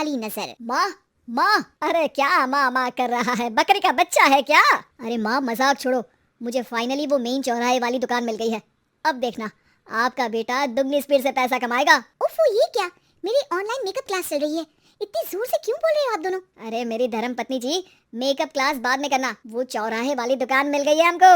काली नजर। माँ माँ, अरे क्या माँ माँ कर रहा है? बकरी का बच्चा है क्या? अरे माँ मजाक छोड़ो, मुझे फाइनली वो मेन चौराहे वाली दुकान मिल गई है। अब देखना आपका बेटा दुगनी स्पीड से पैसा कमाएगा। उफ़, ये क्या? मेरी ऑनलाइन मेकअप क्लास चल रही है, इतनी जोर से क्यों बोल रहे हो आप दोनों? अरे मेरी धर्म पत्नी जी, मेकअप क्लास बाद में करना, वो चौराहे वाली दुकान मिल गई है हमको।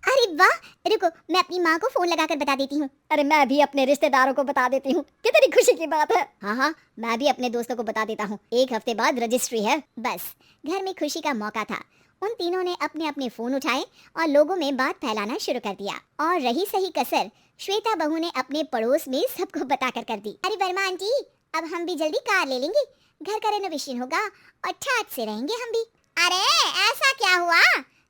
अरे वाह, रुको मैं अपनी माँ को फोन लगाकर बता देती हूँ। अरे मैं भी अपने रिश्तेदारों को बता देती हूँ, कितनी खुशी की बात है। हाँ हाँ, मैं भी अपने दोस्तों को बता देता हूँ, 1 हफ्ते बाद रजिस्ट्री है। बस घर में खुशी का मौका था। उन तीनों ने अपने अपने फोन उठाए और लोगों में बात फैलाना शुरू कर दिया। और रही सही कसर श्वेता बहू ने अपने पड़ोस में सबको बताकर कर दी। अरे वर्मा आंटी, अब हम भी जल्दी कार ले लेंगे, घर का रेनोवेशन होगा और ठाट से रहेंगे हम भी। अरे ऐसा क्या हुआ?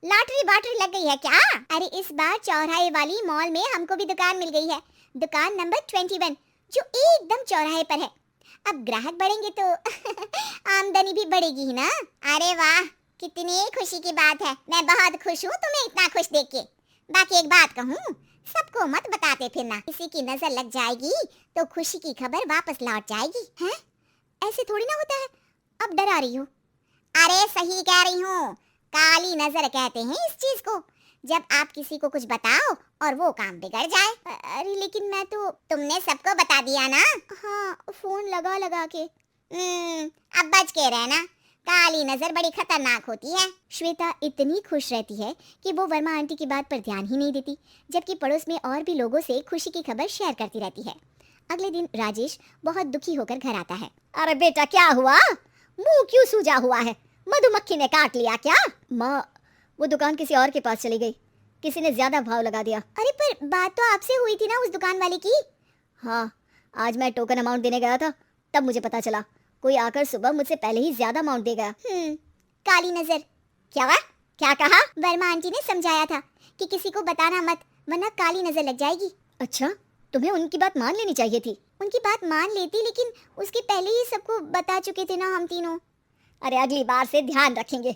लॉटरी बाटरी लग गई है क्या? अरे इस बार चौराहे वाली मॉल में हमको भी दुकान मिल गई है, दुकान नंबर 21, जो एकदम चौराहे पर है। अब ग्राहक बढ़ेंगे तो आमदनी भी बढ़ेगी ही ना। अरे वाह, कितनी खुशी की बात है। मैं बहुत खुश हूँ तुम्हें इतना खुश देख के। बाकी एक बात कहूँ, सबको मत बताते फिरना, किसी की नजर लग जाएगी तो खुशी की खबर वापस लौट जाएगी। हैं? ऐसे थोड़ी ना होता है, अब डरा रही हो। अरे सही कह रही हूँ, काली नजर कहते हैं इस चीज को, जब आप किसी को कुछ बताओ और वो काम बिगड़ जाए। अरे लेकिन मैं तो, तुमने सबको बता दिया ना? हाँ, फोन लगा लगा के। अब बच के रहना, काली नजर बड़ी खतरनाक होती है। श्वेता इतनी खुश रहती है कि वो वर्मा आंटी की बात पर ध्यान ही नहीं देती, जबकि पड़ोस में और भी लोगों से खुशी की खबर शेयर करती रहती है। अगले दिन राजेश बहुत दुखी होकर घर आता है। अरे बेटा क्या हुआ? मुंह क्यों सूजा हुआ है? मधुमक्खी ने काट लिया क्या? माँ, वो दुकान किसी और के पास चली गई, किसी ने ज्यादा भाव लगा दिया। अरे पर बात तो आपसे हुई थी ना उस दुकान वाले की? हाँ, आज मैं टोकन अमाउंट देने गया था, तब मुझे पता चला कोई आकर सुबह मुझसे पहले ही ज्यादा अमाउंट दे गया। काली नजर। क्या कहा? वर्मा आंटी ने समझाया था कि किसी को बताना मत, वरना काली नजर लग जाएगी। अच्छा, तुम्हें उनकी बात मान लेनी चाहिए थी। उनकी बात मान लेती, लेकिन उसके पहले ही सबको बता चुके थे ना हम तीनों। अरे अगली बार से ध्यान रखेंगे,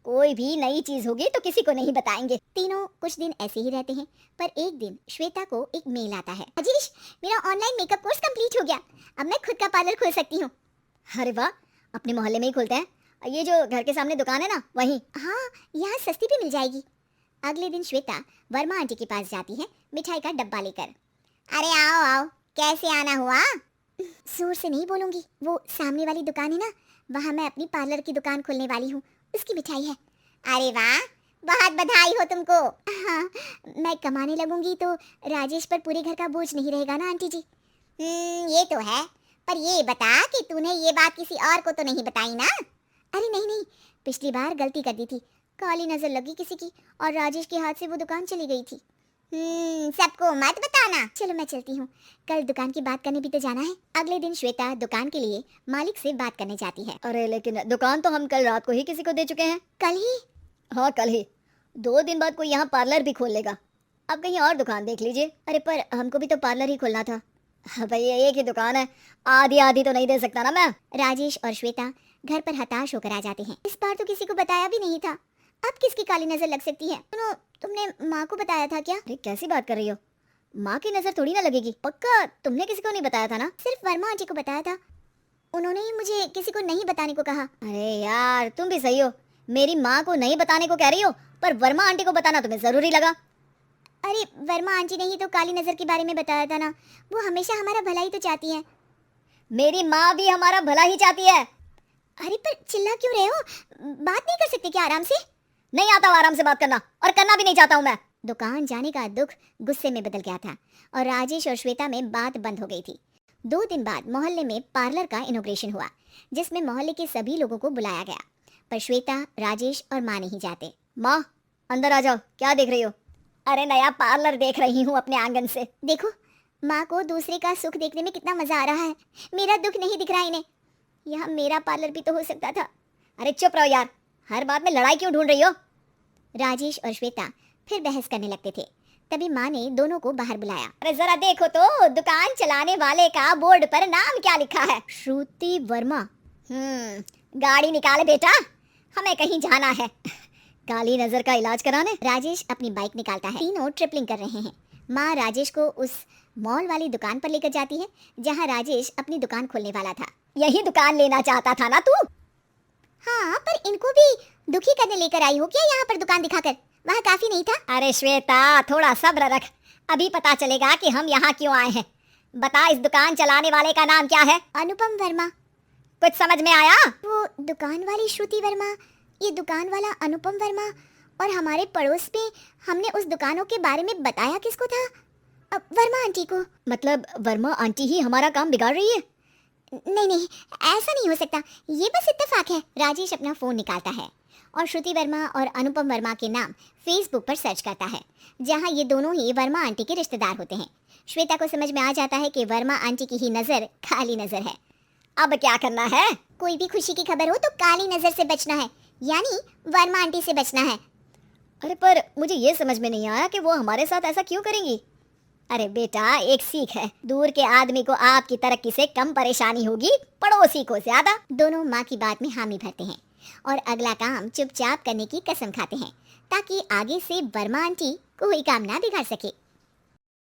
कोई भी नई चीज होगी तो किसी को नहीं बताएंगे। तीनों कुछ दिन ऐसे ही रहते हैं, पर एक दिन श्वेता को एक मेल आता है। राजेश, मेरा ऑनलाइन मेकअप कोर्स कंप्लीट हो गया, अब मैं खुद का पार्लर खोल सकती हूँ। अरे वाह, अपने मोहल्ले में ही खोलते हैं, ये जो घर के सामने दुकान है ना वहीं। हाँ, यहाँ सस्ती भी मिल जाएगी। अगले दिन श्वेता वर्मा आंटी के पास जाती है मिठाई का डब्बा लेकर। अरे आओ आओ, कैसे आना हुआ? जोर से नहीं बोलूंगी, वो सामने वाली दुकान है ना, वहाँ मैं अपनी पार्लर की दुकान खोलने वाली हूँ, उसकी मिठाई है। अरे वाह, बहुत बधाई हो तुमको। हाँ, मैं कमाने लगूंगी तो राजेश पर पूरे घर का बोझ नहीं रहेगा ना आंटी जी। ये तो है, पर ये बता कि तूने ये बात किसी और को तो नहीं बताई ना? अरे नहीं नहीं, पिछली बार गलती कर दी थी, काली नजर लगी किसी की और राजेश के हाथ से वो दुकान चली गई थी। सबको मत बताना। चलो मैं चलती हूँ, कल दुकान की बात करने भी तो जाना है। अगले दिन श्वेता दुकान के लिए मालिक से बात करने जाती है। अरे लेकिन दुकान तो हम कल रात को ही किसी को दे चुके हैं। कल ही? हाँ कल ही, 2 दिन बाद कोई यहाँ पार्लर भी खोल लेगा, अब कहीं और दुकान देख लीजिए। अरे पर हमको भी तो पार्लर ही खोलना था। भैया एक ही दुकान है, आधी आधी तो नहीं दे सकता ना मैं। राजेश और श्वेता घर पर हताश होकर आ जाते हैं। इस बार तो किसी को बताया भी नहीं था, अब किसकी काली नजर लग सकती है? तुमने माँ को बताया था क्या? अरे कैसी बात कर रही हो, माँ की नजर थोड़ी ना लगेगी। पक्का तुमने किसी को नहीं बताया था ना? सिर्फ वर्मा आंटी को बताया था, उन्होंने ही मुझे किसी को नहीं बताने को कहा। अरे यार तुम भी सही हो, मेरी माँ को नहीं बताने को कह रही हो, पर वर्मा आंटी को बताना तुम्हें जरूरी लगा। अरे वर्मा आंटी ने ही तो काली नजर के बारे में बताया था ना, वो हमेशा हमारा भला ही तो चाहती है। मेरी माँ भी हमारा भला ही चाहती है। अरे पर चिल्ला क्यों रहे हो, बात नहीं कर सकते क्या आराम से? नहीं आता आराम से बात करना, और करना भी नहीं चाहता हूँ मैं। दुकान जाने का दुख गुस्से में बदल गया था और राजेश और श्वेता में बात बंद हो गई थी। 2 दिन बाद मोहल्ले में पार्लर का इनॉग्रेशन हुआ, जिसमें मोहल्ले के सभी लोगों को बुलाया गया, पर श्वेता, राजेश और माँ नहीं जाते। माँ अंदर आ जाओ, क्या देख रही हो? अरे नया पार्लर देख रही हूँ अपने आंगन से। देखो, माँ को दूसरे का सुख देखने में कितना मजा आ रहा है, मेरा दुख नहीं दिख रहा इन्हें। यहाँ मेरा पार्लर भी तो हो सकता था। अरे चुप रहो यार, हर बात में लड़ाई क्यों ढूंढ रही हो? राजेश और श्वेता फिर बहस करने लगते थे, तभी माँ ने दोनों को बाहर बुलाया। अरे जरा देखो तो, दुकान चलाने वाले का बोर्ड पर नाम क्या लिखा है? श्रुति वर्मा। गाड़ी निकाले बेटा, हमें कहीं जाना है। काली नजर का इलाज कराने। राजेश अपनी बाइक निकालता है, तीनों ट्रिपलिंग कर रहे हैं। माँ राजेश को उस मॉल वाली दुकान पर लेकर जाती है जहाँ राजेश अपनी दुकान खोलने वाला था। यही दुकान लेना चाहता था ना तू? हाँ, पर इनको भी दुखी करने लेकर आई हो क्या यहाँ पर दुकान दिखाकर? वहाँ काफी नहीं था? अरे श्वेता, थोड़ा सब्र रख, अभी पता चलेगा कि हम यहाँ क्यों आए हैं। बता, इस दुकान चलाने वाले का नाम क्या है? अनुपम वर्मा। कुछ समझ में आया? वो दुकान वाली श्रुति वर्मा, ये दुकान वाला अनुपम वर्मा, और हमारे पड़ोस में हमने उस दुकानों के बारे में बताया किसको था? वर्मा आंटी को। मतलब वर्मा आंटी ही हमारा काम बिगाड़ रही है? नहीं नहीं, ऐसा नहीं हो सकता, ये बस इत्तेफाक है। राजेश अपना फोन निकालता है और श्रुति वर्मा और अनुपम वर्मा के नाम फेसबुक पर सर्च करता है, जहां ये दोनों ही वर्मा आंटी के रिश्तेदार होते हैं। श्वेता को समझ में आ जाता है कि वर्मा आंटी की ही नजर काली नजर है। अब क्या करना है? कोई भी खुशी की खबर हो तो काली नजर से बचना है, यानी वर्मा आंटी से बचना है। अरे पर मुझे ये समझ में नहीं आया कि वो हमारे साथ ऐसा क्यों करेंगी। अरे बेटा, एक सीख है, दूर के आदमी को आपकी तरक्की से कम परेशानी होगी, पड़ोसी को ज्यादा। दोनों माँ की बात में हामी भरते हैं और अगला काम चुपचाप करने की कसम खाते हैं, ताकि आगे से वर्मा आंटी कोई काम ना बिगाड़ सके।